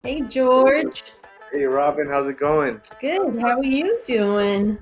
Hey George. Hey Robin, how's it going? Good. How are you doing?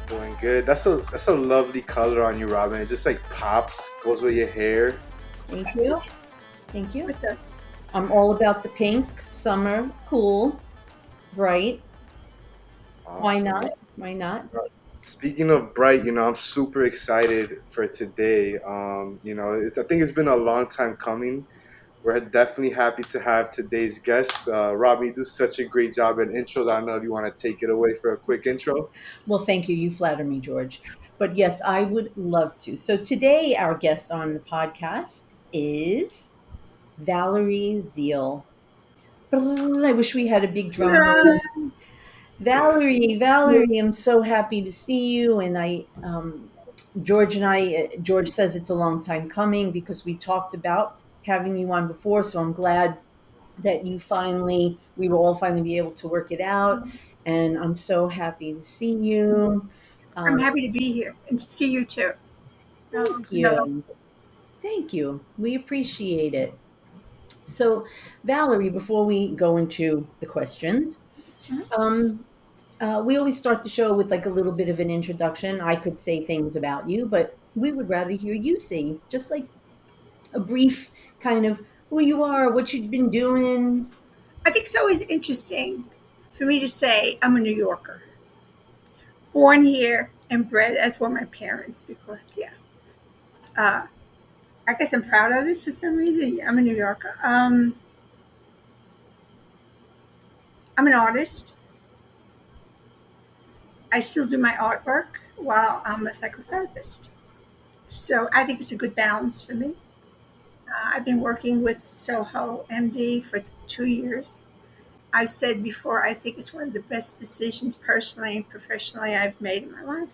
Doing good. That's a lovely color on you, Robin. It just like pops, goes with your hair. Thank you. Thank you. It does. I'm all about the pink, summer, cool, bright. Why Awesome. not? Why not? Speaking of bright, I'm super excited for today. I think it's been a long time coming. We're definitely happy to have today's guest. Robin, you do such a great job at intros. I don't know if you want to take it away for a quick intro. Well, thank you. You flatter me, George. But yes, I would love to. So today, our guest on the podcast is Valerie Ziel. I wish we had a big drum roll. Valerie, I'm so happy to see you. And George says it's a long time coming because we talked about having you on before. So I'm glad that we will all finally be able to work it out. And I'm so happy to see you. I'm Um, happy to be here and to see you too. thank Hello. you. Thank you. We appreciate it. So, Valerie, before we go into the questions, um, we always start the show with like a little bit of an introduction. I could say things about you, but we would rather hear you say just like a brief kind of who you are, what you've been doing. I think it's always interesting for me to say I'm a New Yorker, born here and bred, as were my parents. Because uh, I guess I'm proud of it for some reason. Yeah, I'm a New Yorker. I'm an artist. I still do my artwork while I'm a psychotherapist. So I think it's a good balance for me. I've been working with SohoMD for 2 years. I've said before, I think it's one of the best decisions personally and professionally I've made in my life.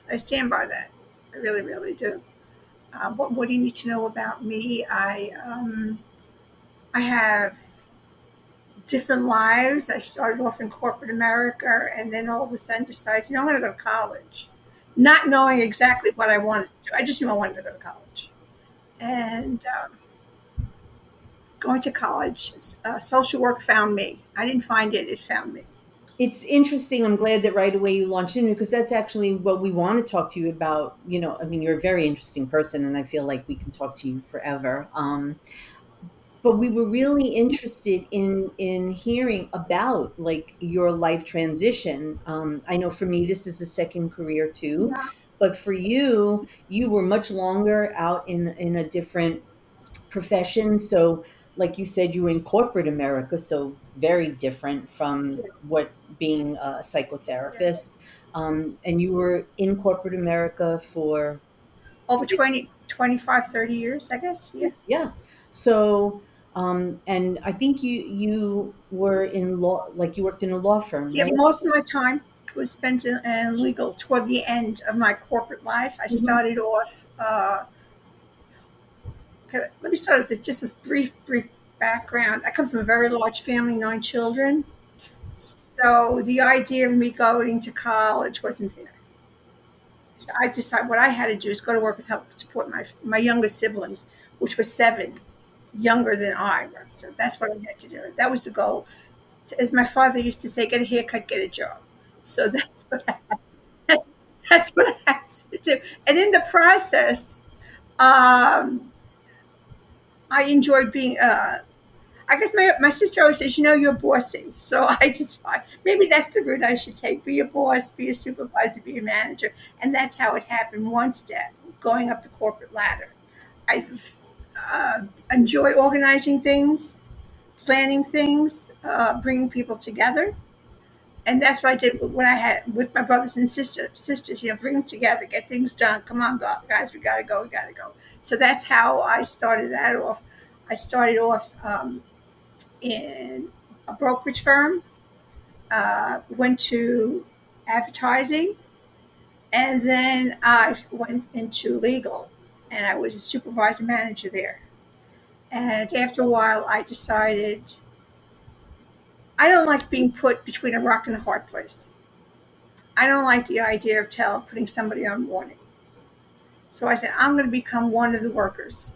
I stand by that. I really, really do. What do you need to know about me? I have different lives. I started off in corporate America and then all of a sudden decided, I'm going to go to college, not knowing exactly what I wanted to do. I just knew I wanted to go to college. And going to college, social work found me. I didn't find it, it found me. It's interesting. I'm glad that right away you launched into because that's actually what we want to talk to you about. I mean, you're a very interesting person, and I feel like we can talk to you forever. But we were really interested in hearing about like your life transition. I know for me, this is a second career too, Yeah. but for you, you were much longer out in a different profession. So, like you said, you were in corporate America, so very different from Yes. what being a Yes. psychotherapist. And you were in corporate America for Over 20, 25, 30 years, I guess. Yeah. yeah. So, and I think you were in law, like you worked in a law firm, Yeah, right? most of my time was spent in legal. Toward the end of my corporate life, I Mhm. started off. Okay, let me start with just this brief background. I come from a very large family, 9 children. So the idea of me going to college wasn't there. So I decided what I had to do is go to work and help support my younger siblings, which were 7 younger than I was. So that's what I had to do. That was the goal. As my father used to say, get a haircut, get a job. So that's, that's what I had to do. And in the process, um, I enjoyed being. I guess my sister always says, you're bossy. So I decided maybe that's the route I should take: be a boss, be a supervisor, be a manager, and that's how it happened. One step, going up the corporate ladder. I enjoy organizing things, planning things, bringing people together. And that's what I did when I had with my brothers and sisters, bring them together, get things done. Come on, guys, we gotta go, we gotta go. So that's how I started that off. I started off in a brokerage firm, went to advertising, and then I went into legal, and I was a supervisor manager there. And after a while, I decided I don't like being put between a rock and a hard place. I don't like the idea of putting somebody on warning. So I said, I'm going to become one of the workers.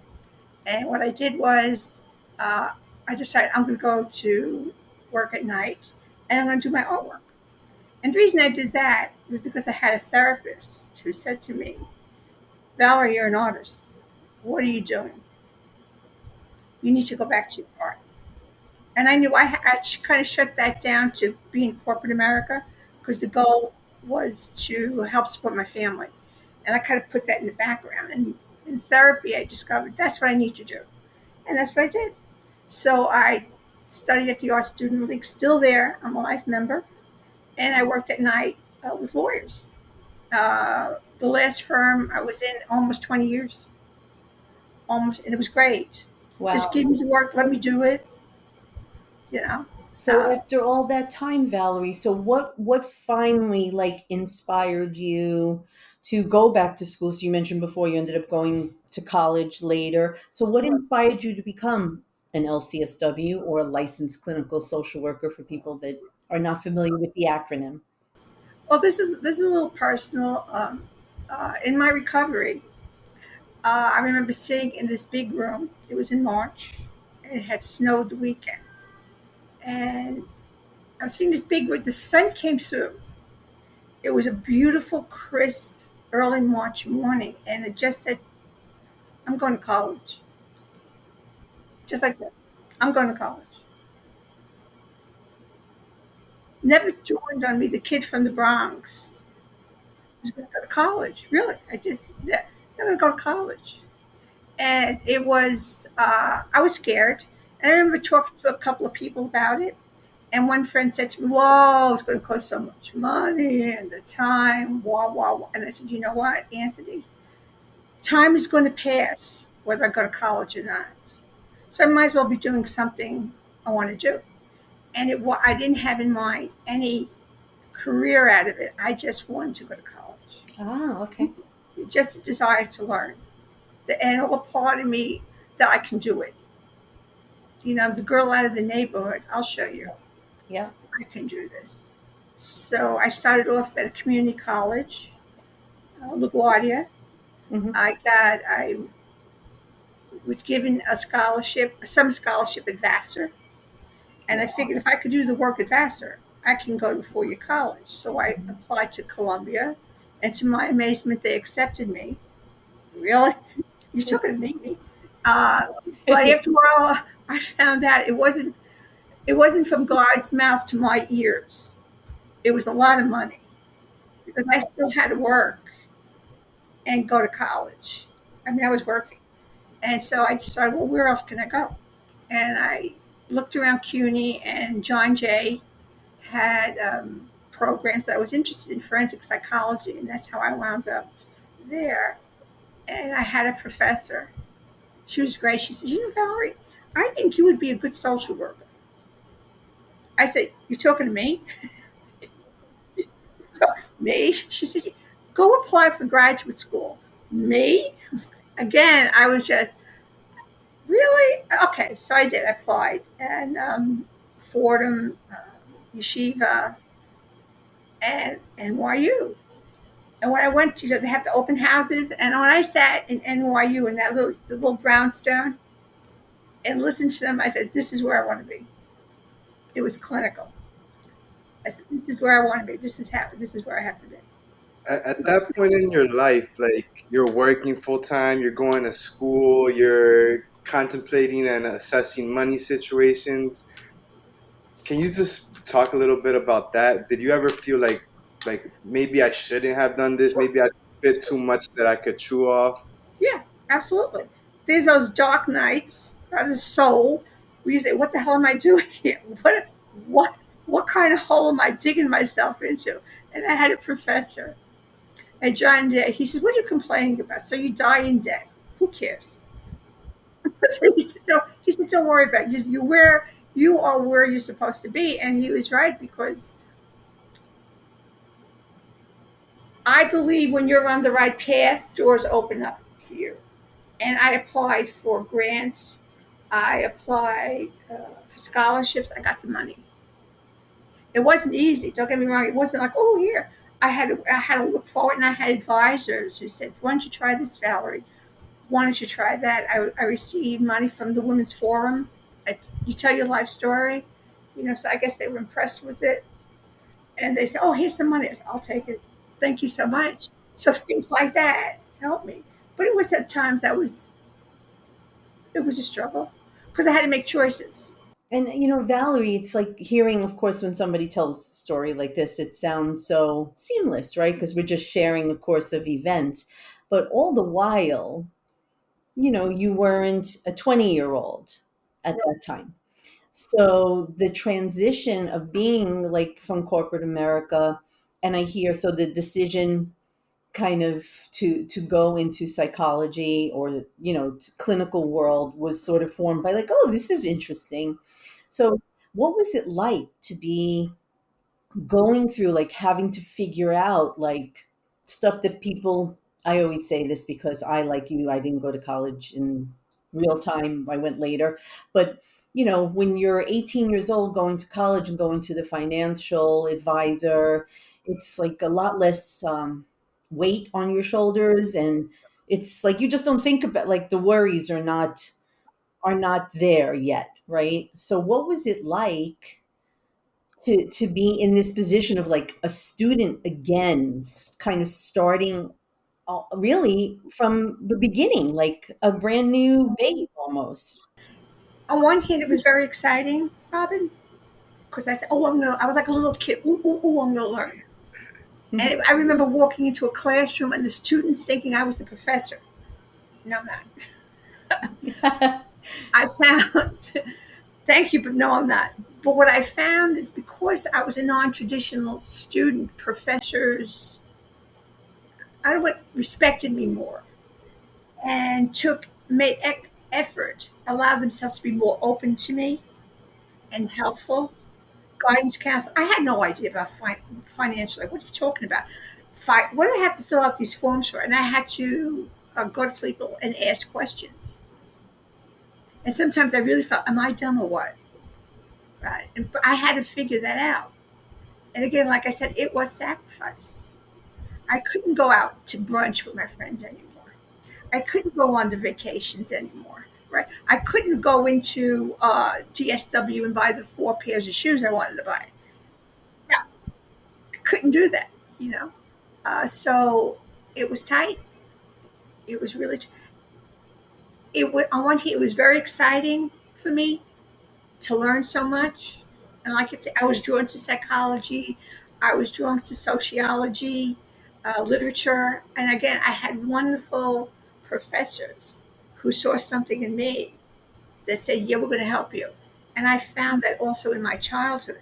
And what I did was, uh, I decided I'm going to go to work at night and I'm going to do my artwork. And the reason I did that was because I had a therapist who said to me, Valerie, you're an artist. What are you doing? You need to go back to your art. And I knew I kind of shut that down to being corporate America because the goal was to help support my family. And I kind of put that in the background. And in therapy, I discovered that's what I need to do. And that's what I did. So I studied at the Art Student League, still there. I'm a life member. And I worked at night with lawyers. The last firm I was in almost 20 years, almost, and it was great. Just Wow. give me the work, let me do it, you know. So Uh, after all that time, Valerie, so what finally like inspired you to go back to school? So you mentioned before you ended up going to college later. So what inspired you to become an LCSW or a licensed clinical social worker for people that are not familiar with the acronym? well, this is a little personal. In my recovery, I remember sitting in this big room. It was in March, and it had snowed the weekend. And I was sitting in this big room. The sun came through. It was a beautiful, crisp, early March morning, and it just said, "I'm going to college," just like that. I'm going to college. Never dawned on me the kid from the Bronx was going to go to college. Really, yeah, I'm going to go to college. And it was I was scared. And I remember talking to a couple of people about it. And one friend said to me, "Whoa, it's going to cost so much money and the time, wah wah wah." And I said, "You know what, Anthony? Time is going to pass whether I go to college or not. So I might as well be doing something I want to do." And I didn't have in mind any career out of it. I just wanted to go to college. Ah, okay. Just a desire to learn. And all part of me that I can do it. The girl out of the neighborhood, I'll show you. Yeah. I can do this. So I started off at a community college, LaGuardia. Hmm. I was given a scholarship, some scholarship at Vassar. And I figured if I could do the work at Vassar, I can go to 4-year college. So I applied to Columbia. And to my amazement, they accepted me. Really? You took it, me? Uh, but after a while, I found out it wasn't from God's mouth to my ears. It was a lot of money because I still had to work and go to college. I mean, I was working, and so I decided, well, where else can I go? And I looked around CUNY, and John Jay had programs that I was interested in, forensic psychology, and that's how I wound up there. And I had a professor. She was great. She said, Valerie, I think you would be a good social worker. I said, "You're talking to me?" So, me? She said, "Go apply for graduate school." Me? Again, I was just, really? Okay, so I did. I applied. And Fordham, Yeshiva, and NYU. And when I went, they have the open houses. And when I sat in NYU in the little brownstone and listened to them, I said, "This is where I want to be." It was clinical. I said, "This is where I want to be. This is where I have to be." At that point in your life, like you're working full time, you're going to school, you're contemplating and assessing money situations. Can you just talk a little bit about that? Did you ever feel like maybe I shouldn't have done this? Maybe I bit too much that I could chew off? Yeah, absolutely. There's those dark nights of the soul where you say, "What the hell am I doing here? What, what kind of hole am I digging myself into?" And I had a professor at John Day. He said, "What are you complaining about? So you die in death. Who cares?" So he said, "Don't worry about it. You are where you're supposed to be." And he was right because I believe when you're on the right path, doors open up for you. And I applied for grants. I applied for scholarships. I got the money. It wasn't easy. Don't get me wrong. It wasn't like, "Oh, here." I had to look forward, and I had advisors who said, "Why don't you try this, Valerie? Why don't you try that?" I received money from the Women's Forum. You tell your life story, so I guess they were impressed with it. And they say, "Oh, here's some money." I said, "I'll take it. Thank you so much." So things like that helped me. But it was at times it was a struggle because I had to make choices. And Valerie, it's like hearing, of course, when somebody tells a story like this, it sounds so seamless, right? Because we're just sharing a course of events. But all the while, you weren't a 20-year-old at that time. So the transition of being like from corporate America, and I hear so the decision kind of to go into psychology or clinical world was sort of formed by like, oh, this is interesting. So what was it like to be going through like having to figure out like stuff that people, I always say this because I, like you, I didn't go to college in real time, I went later. But when you're 18 years old going to college and going to the financial advisor, it's like a lot less weight on your shoulders, and it's like you just don't think about, like, the worries are not there yet, right? So what was it like to be in this position of like a student again, kind of starting really from the beginning, like a brand new babe almost? On one hand, it was very exciting, Robin, because I said, "Oh, I was like a little kid. Ooh, ooh, ooh, I'm gonna learn." And I remember walking into a classroom and the students thinking I was the professor. No, I'm not. I found, thank you, but no, I'm not. But what I found is because I was a non traditional student, professors, I don't know what, respected me more and made effort, allowed themselves to be more open to me and helpful. Guidance counselor. I had no idea about financial. Like, what are you talking about? What do I have to fill out these forms for? And I had to go to people and ask questions. And sometimes I really felt, am I dumb or what? Right. But I had to figure that out. And again, like I said, it was sacrifice. I couldn't go out to brunch with my friends anymore. I couldn't go on the vacations anymore. Right. I couldn't go into DSW and buy the 4 pairs of shoes I wanted to buy. No, I couldn't do that. You know. So it was tight. It was really. It was on one hand, it was very exciting for me to learn so much. And like I was drawn to psychology, I was drawn to sociology, literature, and again, I had wonderful professors who saw something in me that said, "Yeah, we're going to help you." And I found that also in my childhood,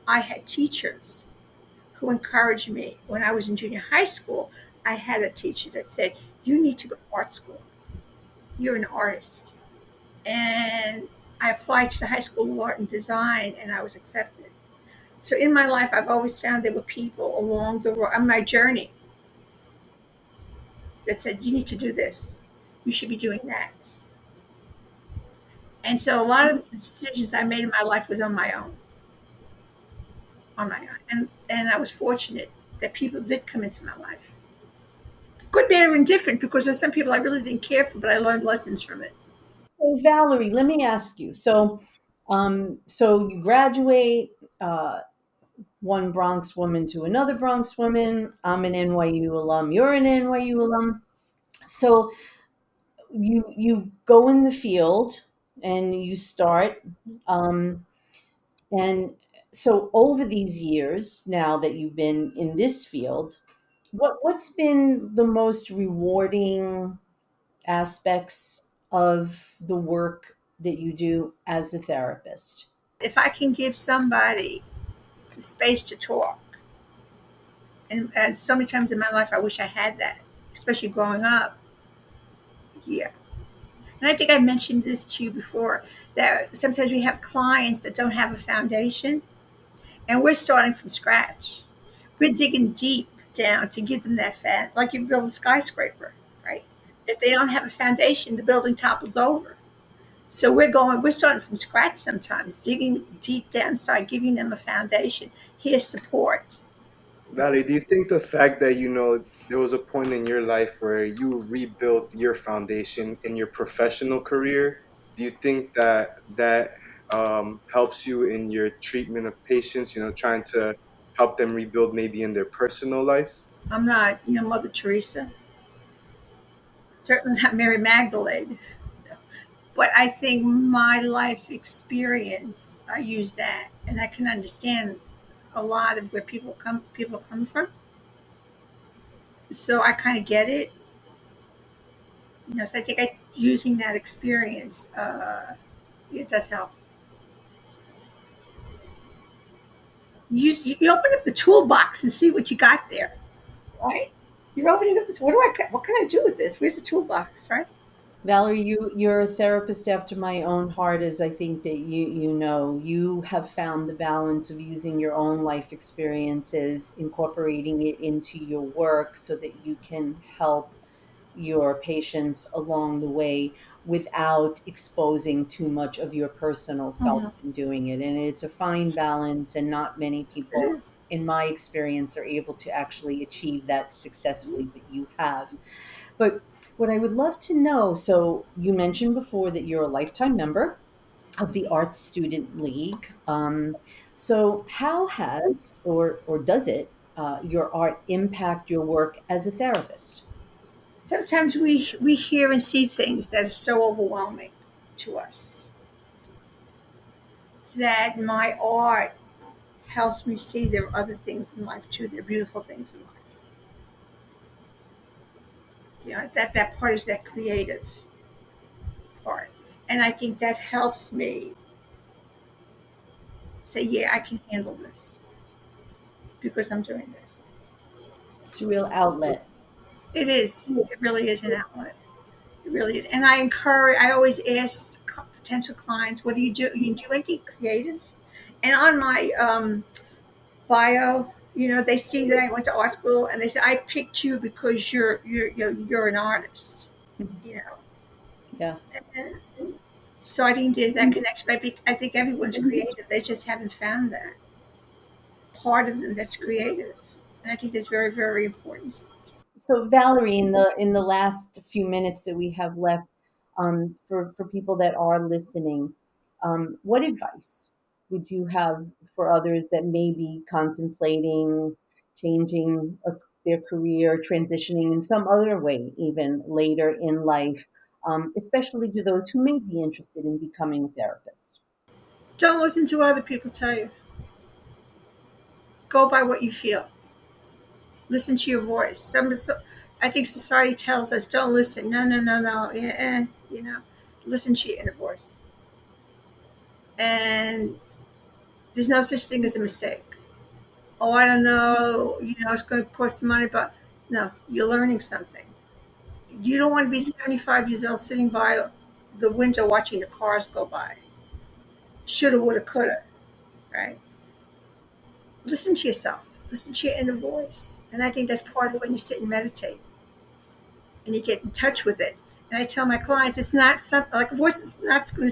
I had teachers who encouraged me. When I was in junior high school, I had a teacher that said, "You need to go to art school. You're an artist." And I applied to the High School of Art and Design, and I was accepted. So in my life, I've always found there were people along the road on my journey that said, "You need to do this. You should be doing that." And so a lot of the decisions I made in my life was on my own. And I was fortunate that people did come into my life. Good, bad, or indifferent, because there's some people I really didn't care for, but I learned lessons from it. So Valerie, let me ask you. So you graduate, one Bronx woman to another Bronx woman. I'm an NYU alum. You're an NYU alum. So you go in the field and you start. Um, and so over these years now that you've been in this field, what's been the most rewarding aspects of the work that you do as a therapist? If I can give somebody the space to talk, and so many times in my life, I wish I had that, especially growing up here. And I think I mentioned this to you before that sometimes we have clients that don't have a foundation, and we're starting from scratch. We're digging deep down to give them that like you build a skyscraper, right? If they don't have a foundation, the building topples over. So we're starting from scratch sometimes, digging deep down inside, giving them a foundation. Here's support. Valerie, do you think the fact that there was a point in your life where you rebuilt your foundation in your professional career, do you think that helps you in your treatment of patients, trying to help them rebuild maybe in their personal life? I'm not, Mother Teresa, certainly not Mary Magdalene, but I think my life experience, I use that, and I can understand a lot of where people come from. So I kind of get it, So I think using that experience, it does help. You open up the toolbox and see what you got there, right? You're opening up the. What can I do with this? Where's the toolbox, right? Valerie, you're a therapist after my own heart, as I think that you have found the balance of using your own life experiences, incorporating it into your work so that you can help your patients along the way without exposing too much of your personal self Mhm. in doing it. And it's a fine balance, and not many It people, is. in my experience, are able to actually achieve that successfully, but you have. But what I would love to know, so you mentioned before that you're a lifetime member of the Arts Student League. So how has or does it your art impact your work as a therapist? Sometimes we hear and see things that are so overwhelming to us that my art helps me see there are other things in life too. There are beautiful things in life. That part is that creative part, and I think that helps me say, yeah, I can handle this because I'm doing this. It's a real outlet. It is. It really is an outlet. It really is. And I always ask potential clients, what do you do? You do anything creative? And on my bio, they see that I went to art school, and they say, I picked you because you're an artist. You know, Yeah. and so I think there's that connection. I think everyone's creative. They just haven't found that part of them that's creative, and I think that's very, very important. So Valerie, in the last few minutes that we have left, for people that are listening, what advice would you have for others that may be contemplating changing their career, transitioning in some other way, even later in life, especially to those who may be interested in becoming a therapist? Don't listen to what other people tell you. Go by what you feel. Listen to your voice. I think society tells us don't listen. No, no, no, no. Listen to your inner voice. And there's no such thing as a mistake. Oh, I don't know. It's going to cost money, but no, you're learning something. You don't want to be 75 years old sitting by the window watching the cars go by. Shoulda, woulda, coulda, right? Listen to yourself. Listen to your inner voice. And I think that's part of when you sit and meditate and you get in touch with it. And I tell my clients, it's not something like a voice is not going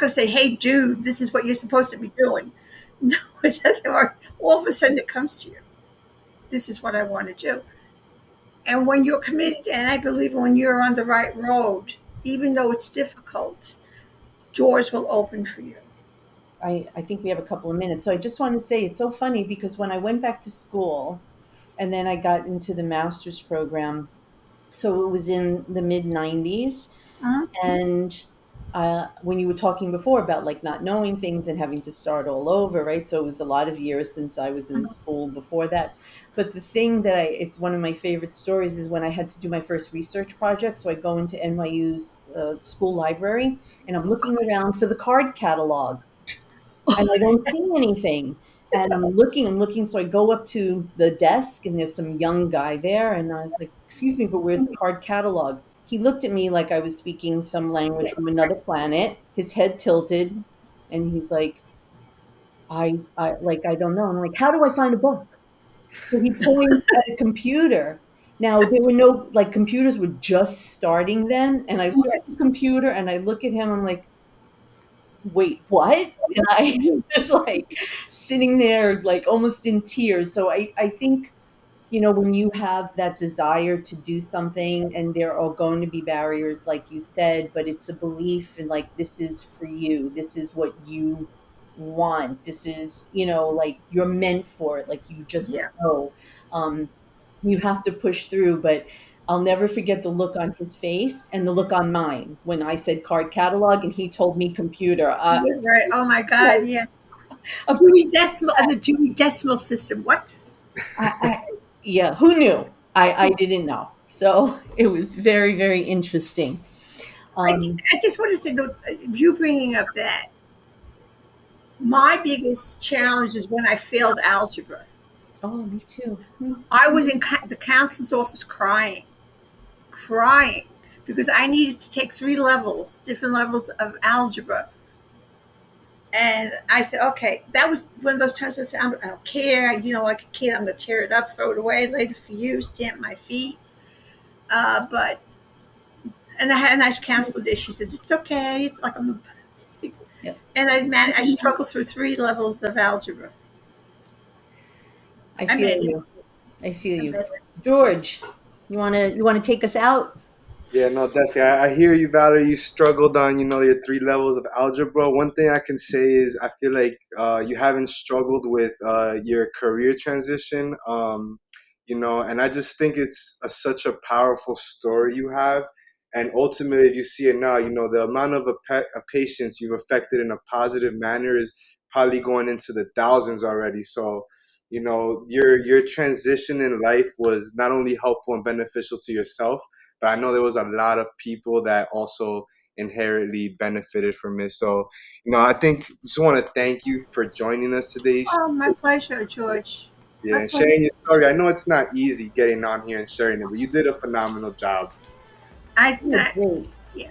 to say, "Hey, dude, this is what you're supposed to be doing." No, it doesn't. Or all of a sudden, it comes to you. This is what I want to do. And when you're committed, and I believe when you're on the right road, even though it's difficult, doors will open for you. I think we have a couple of minutes. So I just want to say it's so funny because when I went back to school and then I got into the master's program, so it was in the mid 90s. Mhm. And when you were talking before about like not knowing things and having to start all over, right? So it was a lot of years since I was in school before that. But the thing that it's one of my favorite stories is when I had to do my first research project. So I go into NYU's school library and I'm looking around for the card catalog and I don't see anything. And I'm looking. So I go up to the desk and there's some young guy there. And I was like, excuse me, but where's the card catalog? He looked at me like I was speaking some language from Yes. another planet, his head tilted. And he's like, I don't know. I'm like, how do I find a book? So he points at a computer. Now there were no, like computers were just starting then. And I look at the Yes. computer and I look at him. I'm like, wait, what? And I was like sitting there, like almost in tears. So I think when you have that desire to do something and there are going to be barriers, like you said, but it's a belief in like, this is for you. This is what you want. This is, like you're meant for it. Like you just Yeah. know. Um, you have to push through, but I'll never forget the look on his face and the look on mine when I said card catalog and he told me computer. You're right. Oh my Like, God. Yeah. a Dewey Decimal and the Dewey Decimal System. What? I, yeah, who knew? I didn't know. So it was very, very interesting. Um, I just want to say, though, you bringing up that, my biggest challenge is when I failed algebra. oh, me too. I was in the counselor's office crying, because I needed to take three levels, different levels of algebra. And I said, okay, that was one of those times where I said, I don't care. Like a kid, I'm going to tear it up, throw it away, later for you, stamp my feet. But and I had a nice counselor there. She says, it's okay. It's like I'm the Yeah, and I struggled through three levels of algebra. I I feel made it. you. I feel I made you. it. George, you wanna take us out? Yeah, no, definitely. I hear you, Valerie. You struggled on, your three levels of algebra. One thing I can say is I feel like you haven't struggled with your career transition. And I just think it's such a powerful story you have. And ultimately, if you see it now, the amount of patients you've affected in a positive manner is probably going into the thousands already. So, your transition in life was not only helpful and beneficial to yourself, but I know there was a lot of people that also inherently benefited from it. So, I think just want to thank you for joining us today. Oh, my pleasure, George. Yeah, My and pleasure. sharing your story. I know it's not easy getting on here and sharing it, but you did a phenomenal job. I, Oh, I great. yeah.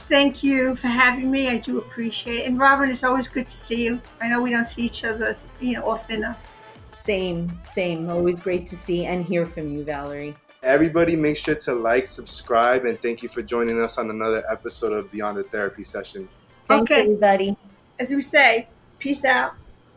Thank you for having me. I do appreciate it. And Robin, it's always good to see you. I know we don't see each other, often enough. Same, same. Always great to see and hear from you, Valerie. Everybody, make sure to like, subscribe, and thank you for joining us on another episode of Beyond the Therapy Session. Thanks, Okay. everybody. As we say, peace out.